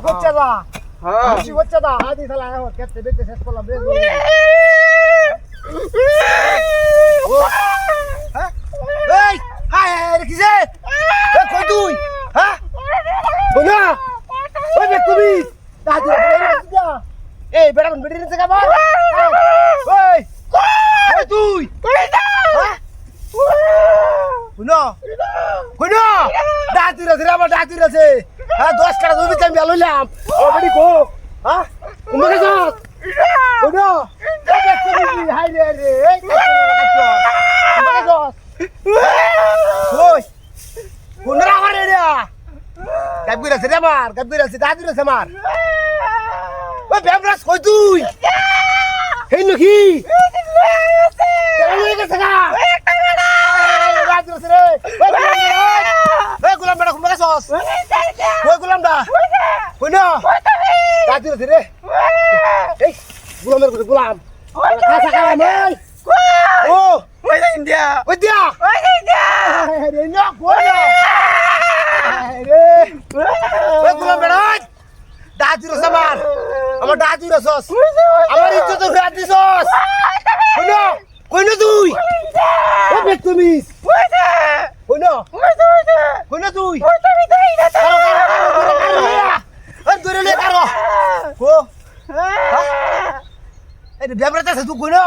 হচ্ছে দা হ্যাঁ খুশি হচ্ছে দা আদি শালা এখন কেটে বেঁচে শেষ করলাম রে ও হ্যাঁ এই হায় হায় কি যে এ কই তুই হ্যাঁ ওনা ওই বে তুমি দাদু এই বেটা কোন বেটি নিতে যাবা ওই ওই তুই হ্যাঁ কোনা কোনা দাদু রে আমার দাদু রে হ্যাঁ 10 টাকা দুই টাইম লইলাম ও বেটি কো হ্যাঁ তোমাকে যাস কোনা তুমি হাই রে রে এই তোমাকে যাস ওই কোনা করে রে কাবির আছে রে আমার কাবির আছে দাদু রে আমার ওই বেবরাস কই তুই হেই নকি কেন গেছে না দাদু রে ওই গোলাম বেটা কোন গেছস ওই গোলাম দা কই না দাদু রে এই গোলামের কত গোলাম কাঁচা খাওয়া নাই ও ওই ইন্ডিয়া ওই দিয়া রে না কই না রে ওই গোলাম বেটা দাদু রে আমার দাদু রে সস আমার ইজ্জত ফেরত দিছস কই না তুই ও বেক তুমি কই না তুই দূরে লে কারো ও এই বেবরাতে আছে তুই কই না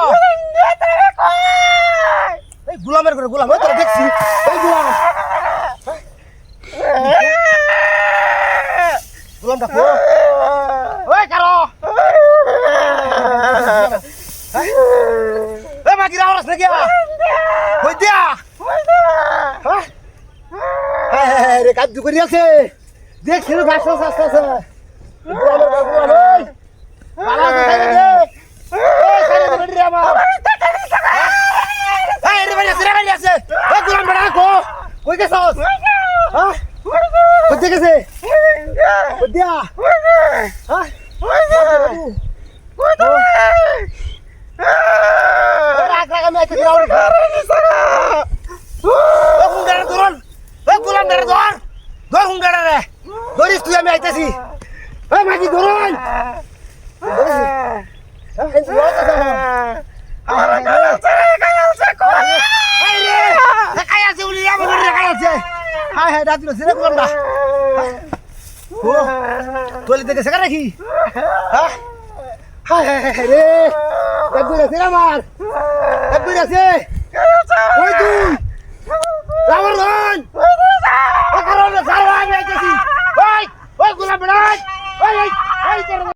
এই গোলামের করে গোলাম ওই তোরা দেখছি এই গোলাম গোলামটা কো ওই কারো এই মাগি রাওরাস নাকি কই দিয়া হ্যাঁ রে কাজ করি আছে দেখছিল গাছ আছে আছে গোলামের গোলাম ওই বালা দেখাই দে এই সাইডে বেড়ি রে আমার এই রে বাড়ি আছে ওই গোলাম বেড়া কো কই গেছস হ্যাঁ কই গেছে কই দিয়া হ্যাঁ রাগ রাগ আমি আইতে রাউরি ও হুঙ্গারে ধরন ও গোলাম ধরে ধর হুঙ্গারে রে ধরিস তুই আমি আইতেছি এই মাগি ধরন তোলে দেখে শেখা রাখি রে আমার আছে ওই তুই আমার ধন ওই গোলাম বেড়াই ওই